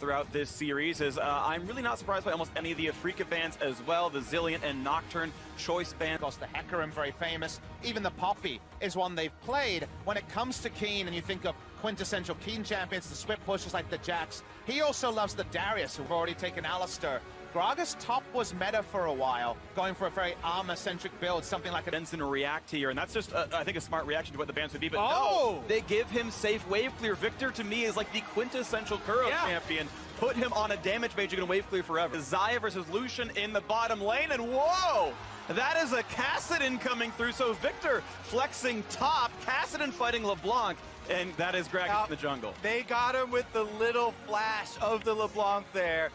throughout this series, is I'm really not surprised by almost any of the Afrika bans as well. The Zillion and Nocturne choice ban. Of course, the Hecarim, very famous. Even the Poppy is one they've played. When it comes to Keen, and you think of quintessential Keen champions, the Swift pushers like the Jax, he also loves the Darius, who've already taken Alistar. Gragas top was meta for a while, going for a very armor-centric build, something like a Benson react here, and that's just, I think, a smart reaction to what the bans would be, but no! They give him safe wave clear. Victor, to me, is like the quintessential Kuro champion. Put him on a damage mage, you can wave clear forever. Zaya versus Lucian in the bottom lane, and whoa! That is a Kassadin coming through, so Victor flexing top, Kassadin fighting LeBlanc, and that is Gragas in the jungle. They got him with the little flash of the LeBlanc there.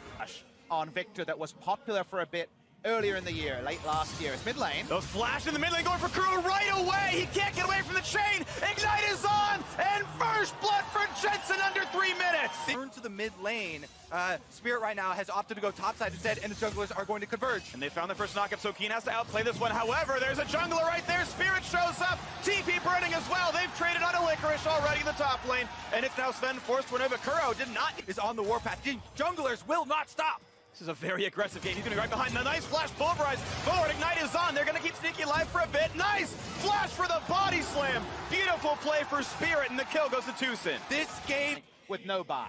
On Victor that was popular for a bit earlier in the year, late last year. It's mid lane. The flash in the mid lane going for Kuro right away. He can't get away from the chain. Ignite is on, and first blood for Jensen under 3 minutes. Turn to the mid lane. Spirit right now has opted to go topside instead, and the junglers are going to converge. And they found the first knockup, so Keen has to outplay this one. However, there's a jungler right there. Spirit shows up. TP burning as well. They've traded on a Licorice already in the top lane, and it's now Sven forced to run over. Kuro did not. Is on the warpath. The junglers will not stop. This is a very aggressive game. He's going to go right behind. The nice flash, pulverize forward. Ignite is on. They're going to keep Sneaky alive for a bit. Nice flash for the body slam. Beautiful play for Spirit, and the kill goes to Tucson. This game with no buy.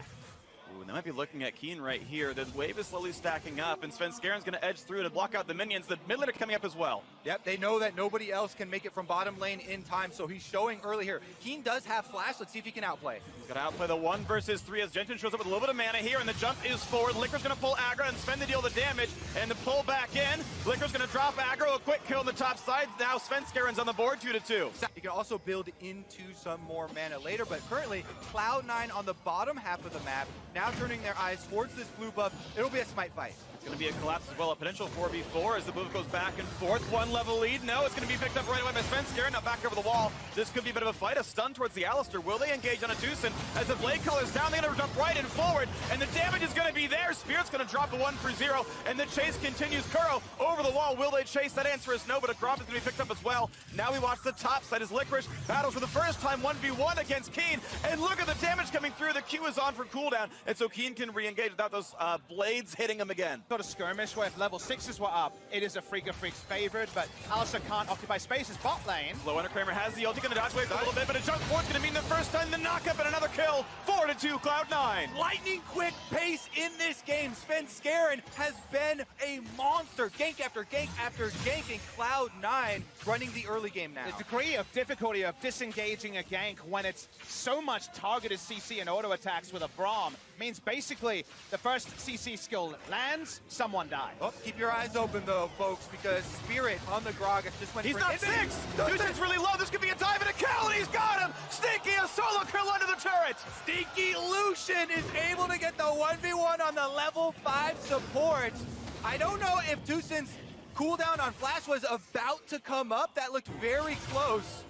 Ooh, they might be looking at Keen right here. The wave is slowly stacking up, and Sven Skaren's going to edge through to block out the minions. The mid lane are coming up as well. Yep, they know that nobody else can make it from bottom lane in time, so he's showing early here. Keen does have flash. Let's see if he can outplay. He's going to outplay the 1 versus 3 as Jensen shows up with a little bit of mana here, and the jump is forward. Liquor's going to pull aggro and Sven to deal the damage, and the pull back in. Liquor's going to drop aggro, a quick kill on the top side. Now Sven Skaren's on the board, 2-2. You can also build into some more mana later, but currently Cloud9 on the bottom half of the map, now turning their eyes towards this blue buff. It'll be a smite fight. It's going to be a collapse as well, a potential 4v4 as the move goes back and forth. 1 level lead. No, it's going to be picked up right away by Sven Skaren. Now back over the wall. This could be a bit of a fight. A stun towards the Alistar. Will they engage on a Tucson? As the blade color's down, they're going to jump right and forward, and the damage is going to be there. Spirit's going to drop a 1 for 0, and the chase continues. Kuro over the wall. Will they chase? That answer is no, but a Gromp is going to be picked up as well. Now we watch the top side as Licorice battles for the first time 1v1 against Keen, and look at the damage coming through. The Q is on for cooldown, and so Keen can re-engage without those blades hitting him again. Got a skirmish where if level 6s were up, it is a Afrika Freaks favorite, but Alistar can't occupy spaces. Bot lane. Low Under Kramer has the ulti, going to dodge away for a little bit, but a jump forward's going to mean the first time the knockup and another kill. 4-2 Cloud9. Lightning quick pace in this game. Sven Skaren has been a monster. Gank after gank after gank, and Cloud9 running the early game now. The degree of difficulty of disengaging a gank when it's so much targeted CC and auto attacks with a Braum means basically the first CC skill lands, someone dies. Oh, keep your eyes open though, folks, because Spirit on the Gragas just went He's for not 6! Tucson's really low. This could be a dive and a kill, and he's got him! Stinky, a solo kill under the turret! Stinky Lucian is able to get the 1v1 on the level 5 support. I don't know if Tucson's cooldown on Flash was about to come up. That looked very close.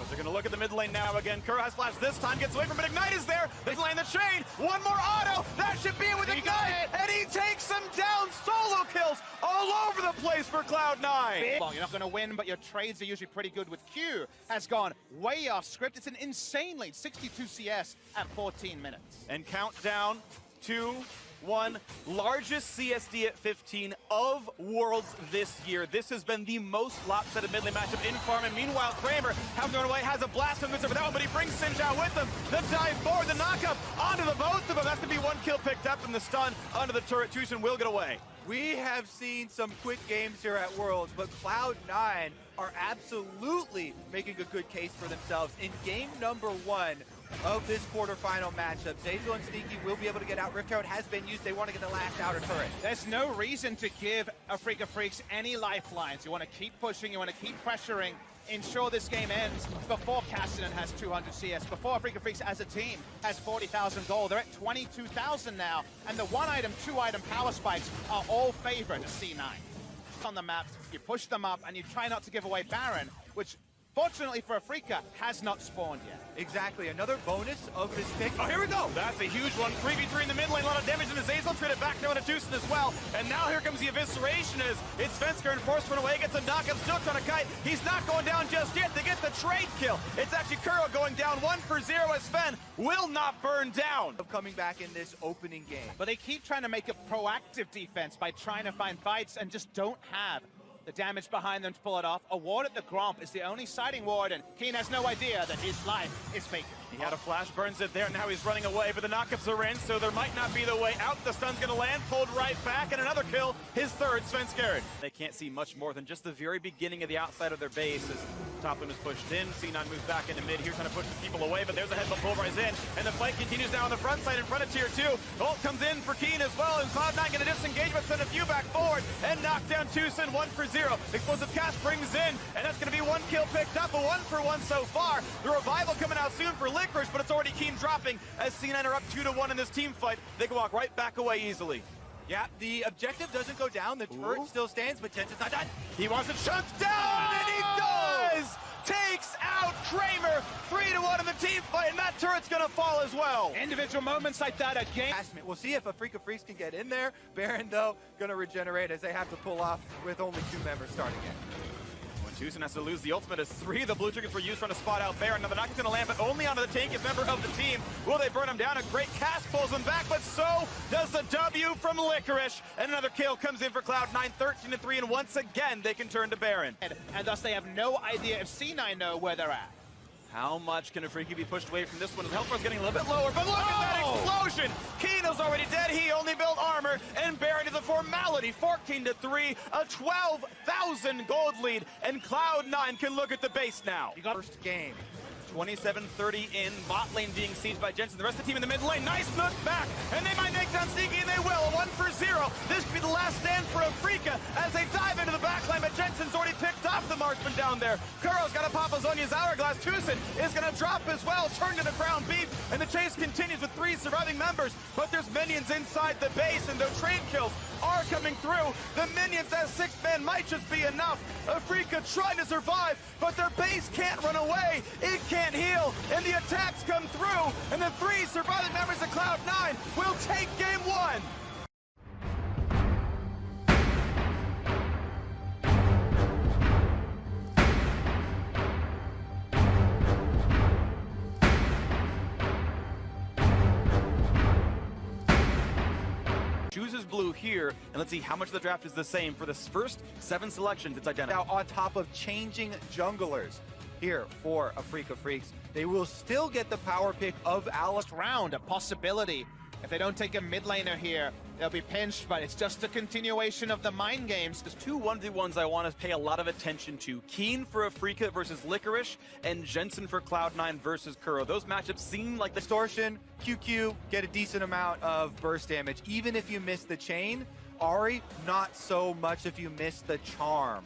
They're going to look at the mid lane now again. Kuro has Flash this time, gets away from it. Ignite is there. They land the chain. 1 more auto. That should be it with Ignite. And he takes them down. Solo kills all over the place for Cloud9. Well, you're not going to win, but your trades are usually pretty good with Q. Has gone way off script. It's an insane lead. 62 CS at 14 minutes. And countdown 2, 1, largest CSD at 15 of Worlds this year. This has been the most lopsided mid lane matchup in farm, and meanwhile Kramer, having thrown away, has a blast on this over that one, but he brings Sinjao with him. The dive forward, the knockup onto the both of them. That's gonna be 1 kill picked up, and the stun under the turret. Tucson will get away. We have seen some quick games here at Worlds, but Cloud9 are absolutely making a good case for themselves. In game number 1 of this quarterfinal matchup, Zeyzal and Sneaky will be able to get out. Rift Herald has been used. They want to get the last outer turret. There's no reason to give Afrika Freaks any lifelines. You want to keep pushing, you want to keep pressuring, ensure this game ends before Kassadin has 200 CS, before Afrika Freaks as a team has 40,000 gold. They're at 22,000 now, and the 1 item, 2 item power spikes are all favored to C9. On the maps, you push them up and you try not to give away Baron, which fortunately for Afrika, has not spawned yet. Exactly, another bonus of this pick. Oh, here we go. That's a huge one. 3v3 in the mid lane. A lot of damage in the Zazel. Trade it back now into Tucson as well. And now here comes the evisceration as it's Svensker and forced run away. Gets a knockup. Still trying to kite. He's not going down just yet. They get the trade kill. It's actually Kuro going down 1 for 0 as Sven will not burn down. Of coming back in this opening game. But they keep trying to make a proactive defense by trying to find fights and just don't have the damage behind them to pull it off. A ward at the Gromp is the only siding ward, and Keen has no idea that his life is vacant. He had a flash, burns it there, now he's running away, but the knockups are in, so there might not be the way out. The stun's gonna land, pulled right back, and another kill, his third, Svenskeren. They can't see much more than just the very beginning of the outside of their base as top lane is pushed in. C9 moves back into mid here, trying to push the people away, but there's a headbutt pulverize in, and the fight continues now on the front side in front of tier 2. Ult comes in for Keen as well, and Cloud9 gonna disengage, but send a few back forward, and knock down Tucson 1 for 0. Explosive cast brings in, and that's gonna be 1 kill picked up, a 1 for 1 so far. The revival coming out soon for Licorice, but it's already Keen dropping as C9 are up 2-1 in this team fight. They can walk right back away easily. Yeah, the objective doesn't go down. The turret still stands, but Jensen's not done. He wants it chunked down, and he does! Takes out Kramer, 3-1 in the team fight, and that turret's gonna fall as well. Individual moments like that again. We'll see if Afrika Freaks can get in there. Baron, though, gonna regenerate as they have to pull off with only 2 members starting it. Tucson has to lose the ultimate as 3 of the blue triggers were used trying to spot out Baron. Now the knock is going to land, but only onto the tankiest member of the team. Will they burn him down? A great cast pulls him back, but so does the W from Licorice. And another kill comes in for Cloud9, 13-3, and once again they can turn to Baron. And thus they have no idea if C9 know where they're at. How much can Afrika be pushed away from this one? His health bar's getting a little bit lower, but look at that explosion! Keno's already dead, he only built armor, and Baron is a formality, 14-3, a 12,000 gold lead, and Cloud9 can look at the base now. You got first game. 27-30 in, bot lane being sieged by Jensen. The rest of the team in the mid lane, nice knock back, and they might make down Sneaky, and they will. A 1 for 0. This could be the last stand for Afrika as they dive into the backline, but Jensen's already picked off the marksman down there. Kuro's got to pop Azonia's hourglass. Tucson is going to drop as well, turn to the crown beef, and the chase continues with 3 surviving members, but there's minions inside the base, and those trade kills are coming through. The minions as 6 men might just be enough. Afrika trying to survive, but their base can't run away. It can't heal, and the attacks come through, and the 3 surviving members of Cloud9 will take game 1. Chooses blue here, and let's see how much of the draft is the same. For the first 7 selections, it's identical. Now on top of changing junglers here for Afrika Freaks, they will still get the power pick of Alice. Round, a possibility. If they don't take a mid laner here, they'll be pinched, but it's just a continuation of the mind games. There's 2 1v1s I want to pay a lot of attention to. Keen for Afrika versus Licorice, and Jensen for Cloud9 versus Kuro. Those matchups seem like the Distortion, QQ, get a decent amount of burst damage. Even if you miss the chain, Ahri, not so much if you miss the charm.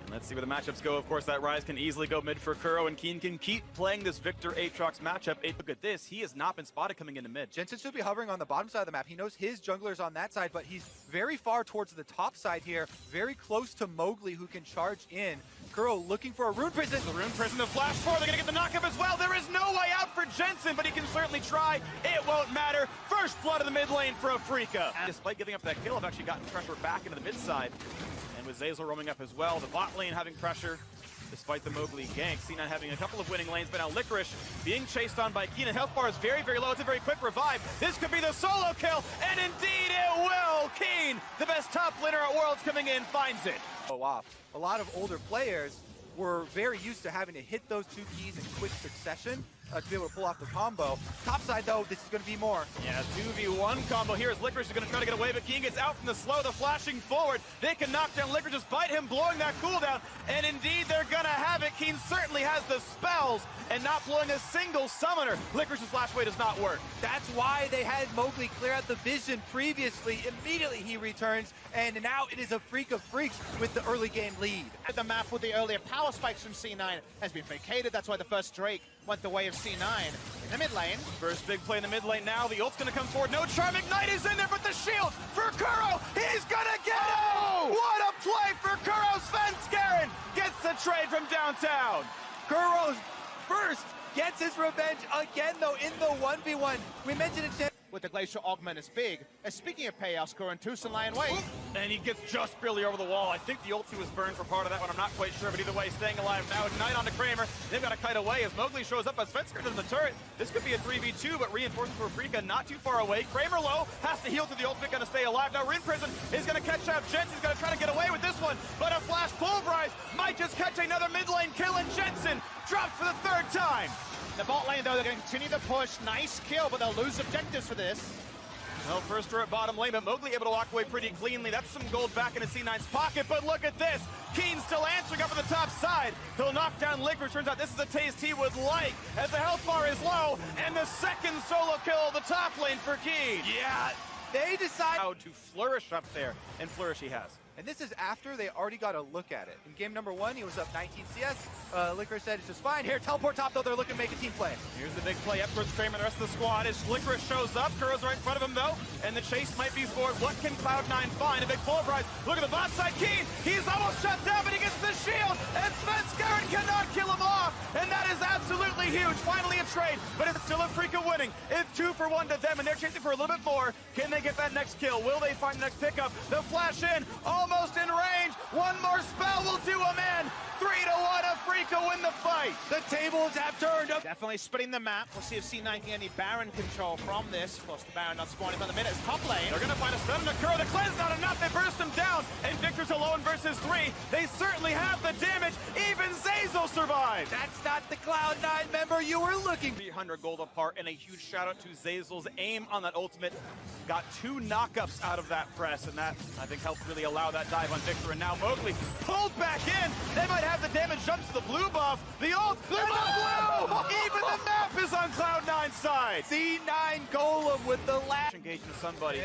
And let's see where the matchups go. Of course, that Rise can easily go mid for Kuro, and Keen can keep playing this Victor Aatrox matchup. Look at this. He has not been spotted coming into mid. Jensen should be hovering on the bottom side of the map. He knows his jungler's on that side, but he's very far towards the top side here, very close to Mowgli, who can charge in. Kuro looking for a Rune Prison. The Rune Prison to flash forward. They're going to get the knockup as well. There is no way out for Jensen, but he can certainly try. It won't matter. First blood in the mid lane for Afrika. Despite giving up that kill, I've actually gotten pressure back into the mid side. With Zazel roaming up as well, the bot lane having pressure despite the Mowgli gank. C9 having a couple of winning lanes, but now Licorice being chased on by Keen. Health bar is very, very low. It's a very quick revive. This could be the solo kill, and indeed it will. Keen, the best top laner at Worlds coming in, finds it. Off. A lot of older players were very used to having to hit those 2 keys in quick succession to be able to pull off the combo. Top side, though, this is going to be more. Yeah, 2v1 combo here as Licorice is going to try to get away, but Keen gets out from the slow, the flashing forward. They can knock down Licorice despite him blowing that cooldown, and indeed they're going to have it. Keen certainly has the spells and not blowing a single summoner. Licorice's flash away does not work. That's why they had Mowgli clear out the vision previously. Immediately he returns, and now it is Afrika Freaks with the early game lead. The map with the earlier power spikes from C9 has been vacated. That's why the first Drake went the way of C9 in the mid lane. First big play in the mid lane now. The ult's going to come forward. No charm. Ignite is in there, but the shield for Kuro. He's going to get it. What a play for Kuro. Svenskeren gets the trade from downtown. Kuro's first gets his revenge again, though, in the 1v1. We mentioned it. With the Glacial Augment is big. And speaking of payoffs, Kuro and Tucson lie in wait. And he gets just barely over the wall. I think the ulti was burned for part of that one. I'm not quite sure, but either way, staying alive now. Ignite onto Kramer. They've got to kite away as Mowgli shows up as Svensker does in the turret. This could be a 3v2, but reinforcements for Afrika not too far away. Kramer low, has to heal through the ultimate, gonna stay alive. Now Rune Prison is gonna catch out Jensen's gonna try to get away with this one, but a flash pulverize might just catch another mid lane kill, and Jensen dropped for the third time. The bot lane, though, they're going to continue the push. Nice kill, but they'll lose objectives for this. Well, first turret bottom lane, but Mowgli able to walk away pretty cleanly. That's some gold back into C9's pocket, but look at this. Keen still answering up on the top side. He'll knock down Liquor. Turns out this is a taste he would like, as the health bar is low, and the second solo kill of the top lane for Keen. Yeah, they decide How to flourish up there, and flourish he has. And this is after they already got a look at it. In game number 1, he was up 19 CS. Licorice said it's just fine. Here, teleport top, though. They're looking to make a team play. Here's the big play up towards Kramer and the rest of the squad as Licorice shows up. Kuro's right in front of him, though, and the chase might be forward. What can Cloud9 find? A big pulverize. Look at the bot side. Keen, he's almost shut down, but he gets the shield, and Svensker cannot kill him off, and that is absolutely huge. Finally a trade, but it's still Afrika winning. It's 2 for 1 to them, and they're chasing for a little bit more. Can they get that next kill? Will they find the next pickup? The flash in, almost in range. One more spell will do him in. 3-1, Afrika win the fight. The tables have turned up. Definitely splitting the map. We'll see if C9 can get any Baron control from this. Of course, the Baron not spawning by the minute. It's top lane. They're going to find a stun to Kuro. The cleanse not enough. They burst him down, and Victor's alone versus 3. They certainly have the damage. Even Zazel survived. That's not the Cloud9 member you were looking for. 300 gold apart, and a huge shout out to Zazel's aim on that ultimate. Got 2 knockups out of that press, and that, I think, helped really allow that dive on Victor. And now Mowgli pulled back in. They might have the damage, jumps to the blue buff. The ult, blue buff! Even the map is on Cloud9's side. C9 Golem with the last Engaging somebody.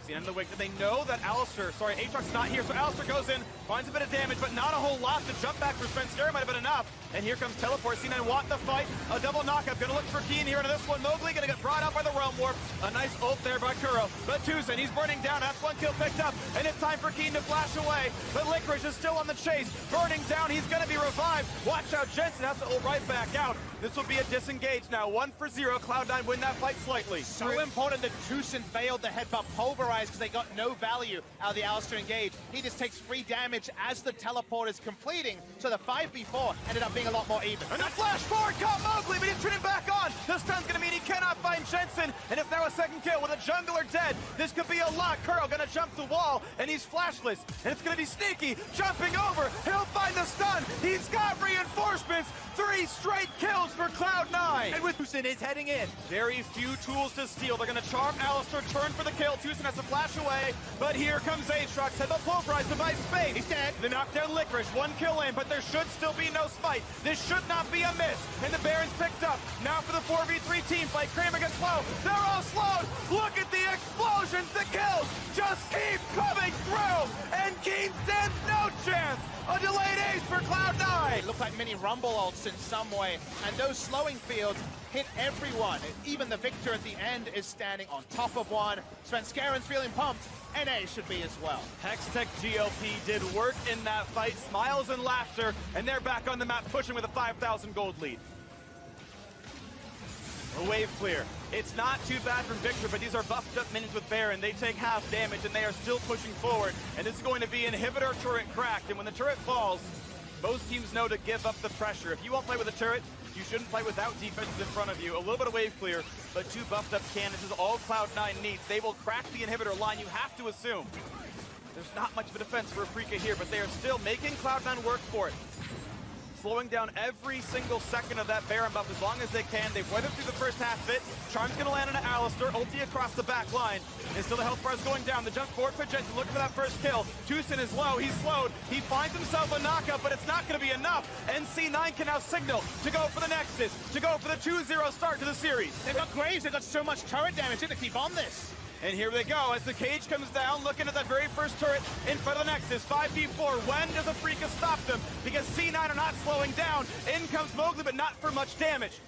See, end of the wake. They know that Aatrox's not here, so Alistair goes in, finds a bit of damage, but not a whole lot. The jump back for Svensker might have been enough. And here comes Teleport. C9 want the fight. A double knockup. Gonna look for Keen here into this one. Mowgli gonna get brought up by the Realm Warp. A nice ult there by Kuro. But Tucson, he's burning down. That's 1 kill picked up. And it's time for Keen to flash away. But Licorice is still on the chase. Burning down. He's gonna be revived. Watch out. Jensen has to ult right back out. This will be a disengage now. 1 for 0. Cloud9 win that fight slightly. So important that Tucson failed the headbutt pulverize because they got no value out of the Alistair engage. He just takes free damage as the teleport is completing. So the 5v4 ended up being a lot more even. And the flash forward caught Mowgli, but he's turning back on. The stun's gonna mean he cannot find Jensen. And if now a second kill with a jungler dead, this could be a lot. Kuro gonna jump the wall, and he's flashless. And it's gonna be sneaky, jumping over. He'll find the stun. He's got reinforcements. 3 straight kills for Cloud9. and with Tucson is heading in. Very few tools to steal. They're gonna charm Alistair, turn for the kill. Tucson has to flash away, but here comes Aatrox. Head the pulverize device space. He's dead. The knockdown Licorice, 1 kill in, but there should still be no spite. This should not be a miss. And the Baron's picked up. Now for the 4v3 team fight. Kramer gets slow. They're all slowed. Look at the explosions. The kills just keep coming through. And Keen stands no chance. A delayed ace for Cloud9. It looked like mini rumble ults in some way, and those slowing fields hit everyone. Even the Victor at the end is standing on top of one. Svenskeren's feeling pumped. NA should be as well. Hextech GLP did work in that fight. Smiles and laughter, and they're back on the map pushing with a 5,000 gold lead. A wave clear. It's not too bad from Victor, but these are buffed up minions with Baron. They take half damage, and they are still pushing forward. And this is going to be inhibitor turret cracked. And when the turret falls, most teams know to give up the pressure. If you won't play with a turret, you shouldn't play without defenses in front of you. A little bit of wave clear, but 2 buffed up cannons is all Cloud9 needs. They will crack the inhibitor line, you have to assume. There's not much of a defense for Afrika here, but they are still making Cloud9 work for it. Slowing down every single second of that Baron buff as long as they can. They've weathered through the first half bit. Charm's gonna land on an Alistair, ulti across the back line. And still the health bar is going down. The jump forward for Jensen, looking for that first kill. Tucson is low, he's slowed. He finds himself a knockup, but it's not gonna be enough. And C9 can now signal to go for the Nexus, to go for the 2-0 start to the series. They've got Graves, they've got so much turret damage, they have to keep on this. And here they go as the cage comes down, looking at that very first turret in front of the Nexus. 5v4. When does Afrika stop them? Because C9 are not slowing down. In comes Mowgli, but not for much damage.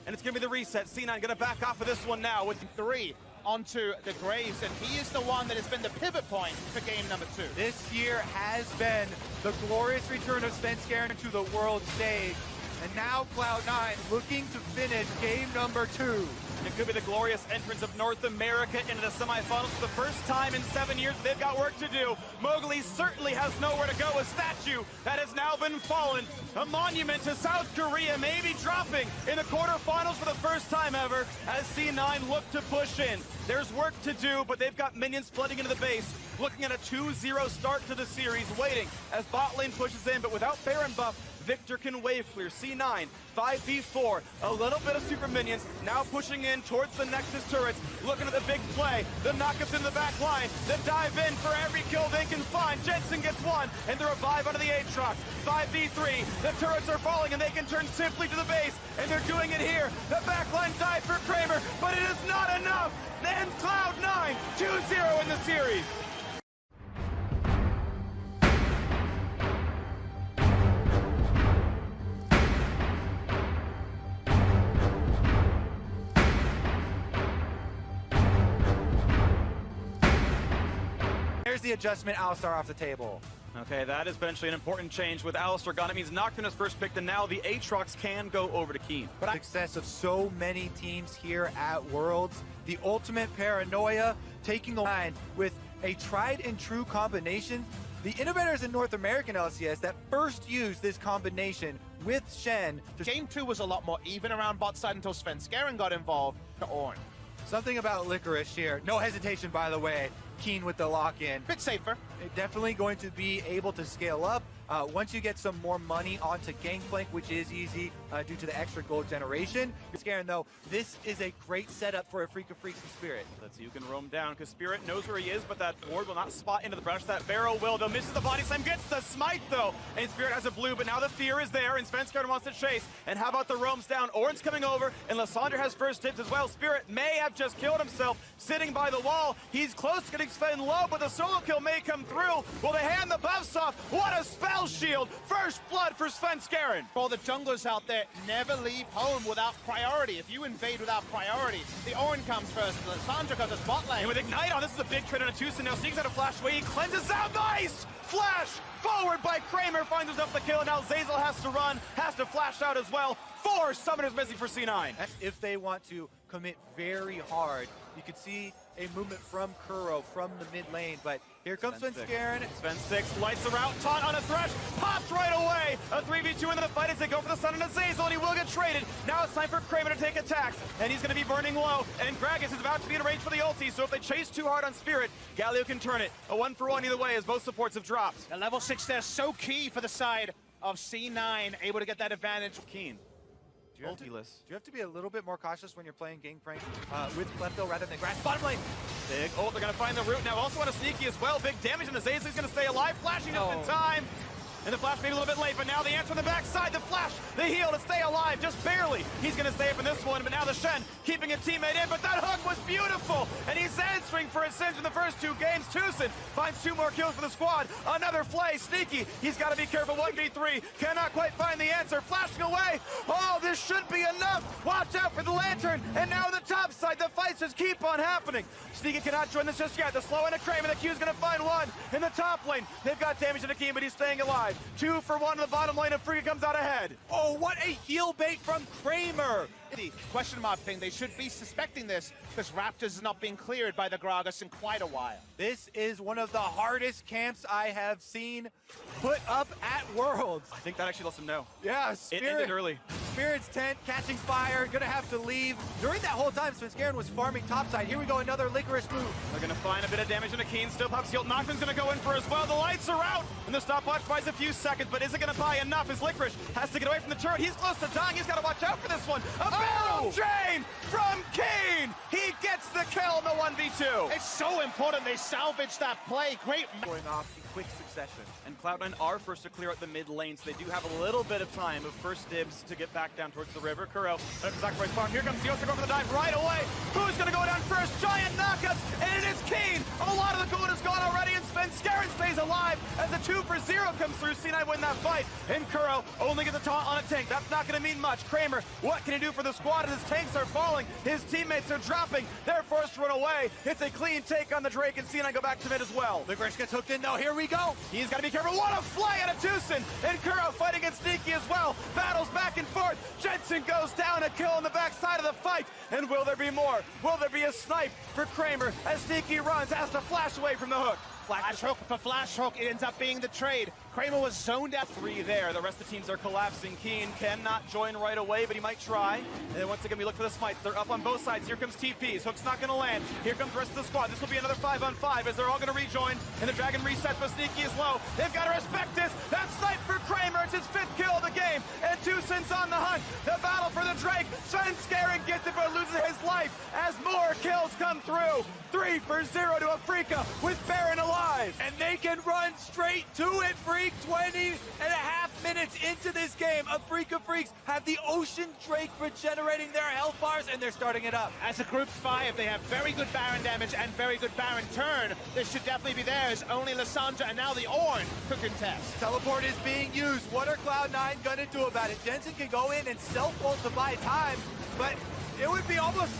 And it's going to be the reset. C9 going to back off of this one now with 3 onto the Graves, and he is the one that has been the pivot point for game number 2. This year has been the glorious return of Svenskeren to the world stage. And now Cloud9 looking to finish game number 2. It could be the glorious entrance of North America into the semifinals for the first time in 7 years. They've got work to do. Mowgli certainly has nowhere to go. A statue that has now been fallen. A monument to South Korea may be dropping in the quarterfinals for the first time ever as C9 look to push in. There's work to do, but they've got minions flooding into the base. Looking at a 2-0 start to the series, waiting as bot lane pushes in, but without Baron buff, Victor can wave clear. C9, 5v4, a little bit of super minions, now pushing in towards the Nexus turrets, looking at the big play, the knockups in the back line, the dive in for every kill they can find. Jensen gets one, and the revive onto the Aatrox. 5v3, the turrets are falling, and they can turn simply to the base, and they're doing it here. The backline dive for Kramer, but it is not enough. Then Cloud9, 2-0 in the series. There's the adjustment, Alistar off the table. Okay, that is potentially an important change with Alistar gone. It means Nocturne is first picked, and now the Aatrox can go over to Keen. But success of so many teams here at Worlds, the ultimate paranoia taking the line with a tried and true combination. The innovators in North American LCS that first used this combination with Shen. Game 2 was a lot more even around bot side until Svenskeren got involved to Ornn. Something about Licorice here. No hesitation, by the way. Keen with the lock-in. Bit safer. Definitely going to be able to scale up once you get some more money onto Gangplank, which is easy due to the extra gold generation. Scaring though, this is a great setup for a Freak of Freaks and Spirit. Let's see who can roam down, because Spirit knows where he is, but that ward will not spot into the brush. That Barrow will, though, misses the body slam, gets the smite, though, and Spirit has a blue, but now the fear is there, and Svenskeren wants to chase. And how about the roams down? Ornn's coming over, and Lysandre has first dibs as well. Spirit may have just killed himself, sitting by the wall. He's close to getting Sven low, but the solo kill may come through. Will they hand the buffs off? What a spell shield! First blood for Svenskeren. For all the junglers out there, never leave home without priority. If you invade without priority, the Ornn comes first, Lysandre comes to bot lane. And with Ignite on, this is a big trade on a Tucson. Now Sneaks out a flash away, he cleanses out, nice! Flash forward by Kramer, finds himself the kill, and now Zeyzal has to run, has to flash out as well. 4 summoners missing for C9. That's if they want to commit very hard. You could see a movement from Kuro from the mid lane, but here comes Svenskeren. Sven 6 lights are out, taunt on a Thresh, pops right away. A 3v2 into the fight as they go for the Sun and a Zeyzal, and he will get traded. Now it's time for Kramer to take attacks, and he's going to be burning low, and Gragas is about to be in range for the ulti, so if they chase too hard on Spirit, Galio can turn it. A 1-for-1 either way as both supports have dropped. The level 6 there, so key for the side of C9, able to get that advantage. Keen. Do you have to be a little bit more cautious when you're playing Gangplank with Klepto rather than Grass? Bottom lane! Big ult, they're going to find the root now. Also on a sneaky as well. Big damage, and the Zeyzal's going to stay alive. Flashing just in time. And the flash maybe a little bit late, but now the answer on the backside. The flash, the heal to stay alive, just barely. He's going to stay up in this one, but now the Shen keeping a teammate in, but that hook was beautiful. And he's answering for his sins in the first 2 games. Tucson finds 2 more kills for the squad. Another flay, sneaky. He's got to be careful, 1v3. Cannot quite find the answer. Flashing away. Oh, this should be enough. Watch out for the lantern. And now on the top side, the fights just keep on happening. Sneaky cannot join this just yet. The slow into Kramer, the Q's going to find one in the top lane. They've got damage to the King, but he's staying alive. 2 for 1 in the bottom lane, and Frigga comes out ahead. Oh, what a heal bait from Kramer! The question mark thing, they should be suspecting this because Raptors is not being cleared by the Gragas in quite a while. This is one of the hardest camps I have seen put up at Worlds. I think that actually lets him know. Yeah, It ended early. Spirit's tent catching fire, gonna have to leave. During that whole time, Svenskeren was farming topside. Here we go, another Licorice move. They're going to find a bit of damage into Keen. Still pops heal. Nocturne's going to go in for as well. The lights are out, and the stopwatch buys a few seconds, but is it going to buy enough? As Licorice has to get away from the turret. He's close to dying. He's got to watch out for this one. A barrel drain from Keen. He gets the kill in the 1v2. It's so important they salvage that play. Great. Going off in quick succession. And Cloud9 are first to clear out the mid lane, so they do have a little bit of time of first dibs to get back down towards the river. Kuro, sacrifice farm. Here comes Yosa going for the dive right away. Who's going to go down first? Giant knockouts, and it is Keen. A lot of the gold is gone already, and Sven Svenskeren stays alive as a 2-for-0 comes through. C9 win that fight. And Kuro only gets a taunt on a tank. That's not going to mean much. Kramer, what can he do for the squad as his tanks are falling? His teammates are dropping. They're forced to run away. It's a clean take on the Drake, and C9 go back to mid as well. Licorice gets hooked in though. Here we go. He's got to be careful. What a fly out of Tucson. And Kuro fighting against Sneaky as well. Battles back and forth. Jensen goes down, a kill on the backside of the fight. And will there be more? Will there be a snipe for Kramer as Sneaky runs, has to flash away from the hook? Flash hook for flash hook. It ends up being the trade. Kramer was zoned out. 3 there. The rest of the teams are collapsing. Keen cannot join right away, but he might try. And then once again, we look for the smites. They're up on both sides. Here comes TPs. Hook's not going to land. Here comes the rest of the squad. This will be another 5-on-5 as they're all going to rejoin. And the Dragon resets, but Sneaky is low. They've got to respect this. That snipe for Kramer. It's his 5th kill of the game. And Tucson's on the hunt. The battle for the Drake. Svenskeren gets it, but loses his life as more kills come through. 3-for-0 to Afrika with Baron alive. And they can run straight to it, Freak. 20.5 minutes into this game. Afrika Freaks have the Ocean Drake regenerating their health bars, and they're starting it up. As a group 5, they have very good Baron damage and very good Baron turn. This should definitely be theirs. Only Lissandra and now the Ornn could contest. Teleport is being used. What are Cloud9 gonna do about it? Jensen can go in and self-ult to buy time, but it would be almost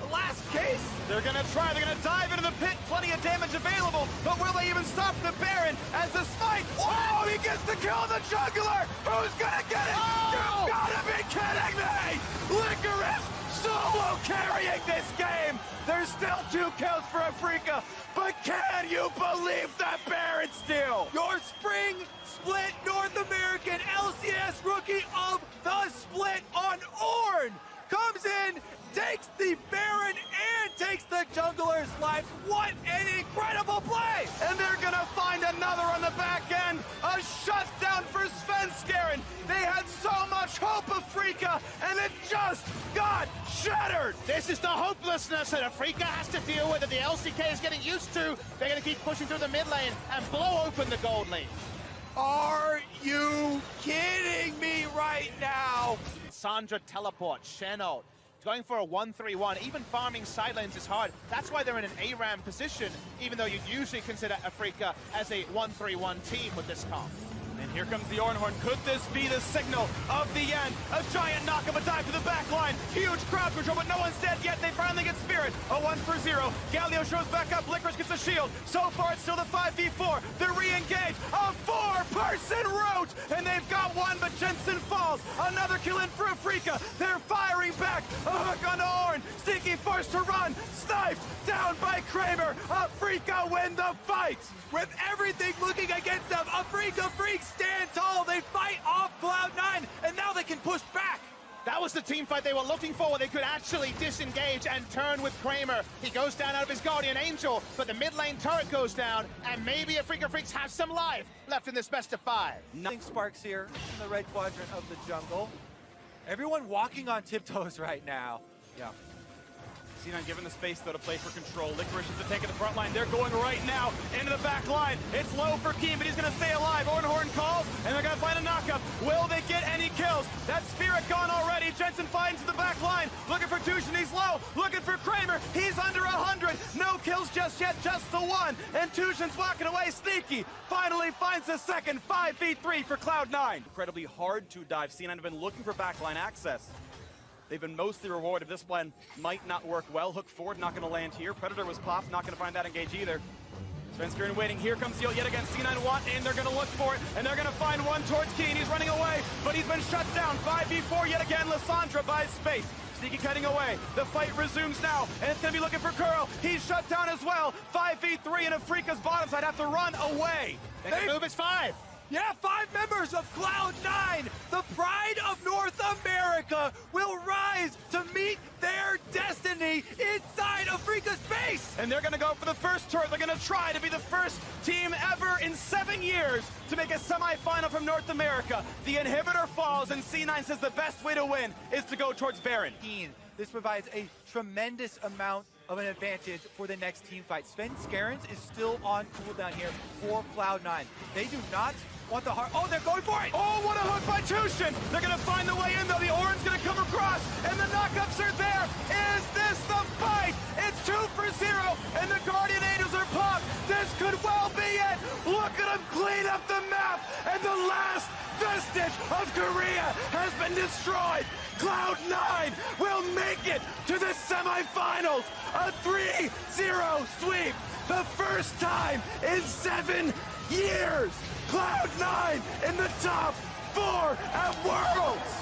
the last case. They're gonna try, they're gonna dive into the pit, plenty of damage available, but will they even stop the Baron as the smite? Oh, he gets the kill on the juggler! Who's gonna get it? Oh! You gotta be kidding me! Licorice solo carrying this game! There's still 2 kills for Afrika, but can you believe that Baron steal? Your spring split North American LCS rookie of the split on Ornn comes in, takes the Baron and takes the jungler's life. What an incredible play! And they're gonna find another on the back end. A shutdown for Svenskeren. They had so much hope, Afrika, and it just got shattered. This is the hopelessness that Afrika has to deal with, that the LCK is getting used to. They're going to keep pushing through the mid lane and blow open the gold lane. Are you kidding me right now? Sandra teleport, Shenol. Going for a 1-3-1, even farming side lanes is hard. That's why they're in an ARAM position, even though you'd usually consider Afrika as a 1-3-1 team with this comp. And here comes the Ornhorn. Could this be the signal of the end? A giant knock of a dive to the back line. Huge crowd control, but no one's dead yet. They finally get Spirit. A 1-for-0. Galio shows back up. Licorice gets a shield. So far, it's still the 5v4. They're re-engaged. A 4-person route. And they've got one, but Jensen falls. Another kill in for Afrika. They're firing back. A hook on Ornn. Sneaky forced to run. Sniped. Down by Kramer. Afrika win the fight. With everything looking against them, Afrika Freaks stand tall. They fight off Cloud9, and now they can push back. That was the team fight they were looking for, where they could actually disengage and turn with Kramer. He goes down out of his Guardian Angel, but the mid lane turret goes down, and maybe Afrika Freaks have some life left in this best of 5. Nothing sparks here in the red quadrant of the jungle. Everyone walking on tiptoes right now. Yeah. C9 given the space, though, to play for control. Licorice is the tank at the front line. They're going right now into the back line. It's low for Keen, but he's going to stay alive. Ornhorn calls, and they're going to find a knockup. Will they get any kills? That Spirit gone already. Jensen finds the back line. Looking for Tushin, he's low. Looking for Kramer, he's under 100. No kills just yet, just the one. And Tushin's walking away. Sneaky finally finds the second 5v3 for Cloud9. Incredibly hard to dive. C9 have been looking for backline access. They've been mostly rewarded. This one might not work well. Hook forward, not going to land here. Predator was popped, not going to find that engage either. Svenskeren waiting. Here comes the ult yet again. C9 want in. They're going to look for it, and they're going to find one towards Keen. He's running away, but he's been shut down. 5v4 yet again. Lissandra buys space. Sneaky cutting away. The fight resumes now, and it's going to be looking for Kuro. He's shut down as well. 5v3, and Afrika's bottom side have to run away. They move is 5. Yeah, 5 members of Cloud9, the pride of North America, will rise to meet their destiny inside Afrika's base. And they're going to go for the first turret. They're going to try to be the first team ever in 7 years to make a semifinal from North America. The inhibitor falls, and C9 says the best way to win is to go towards Baron. This provides a tremendous amount of an advantage for the next team fight. Svenskeren is still on cooldown here for Cloud9. They do not want the heart. Oh, they're going for it! Oh, what a hook by Tushin! They're going to find the way in, though. The Ornn's going to come across, and the knockups are there. Is this the fight? It's 2-for-0, and the Guardian Angels are popped. This could well be it. them clean up the map, and the last vestige of Korea has been destroyed. Cloud9 will make it to the semifinals. A 3-0 sweep. The first time in 7 years. Cloud9 in the top 4 at Worlds.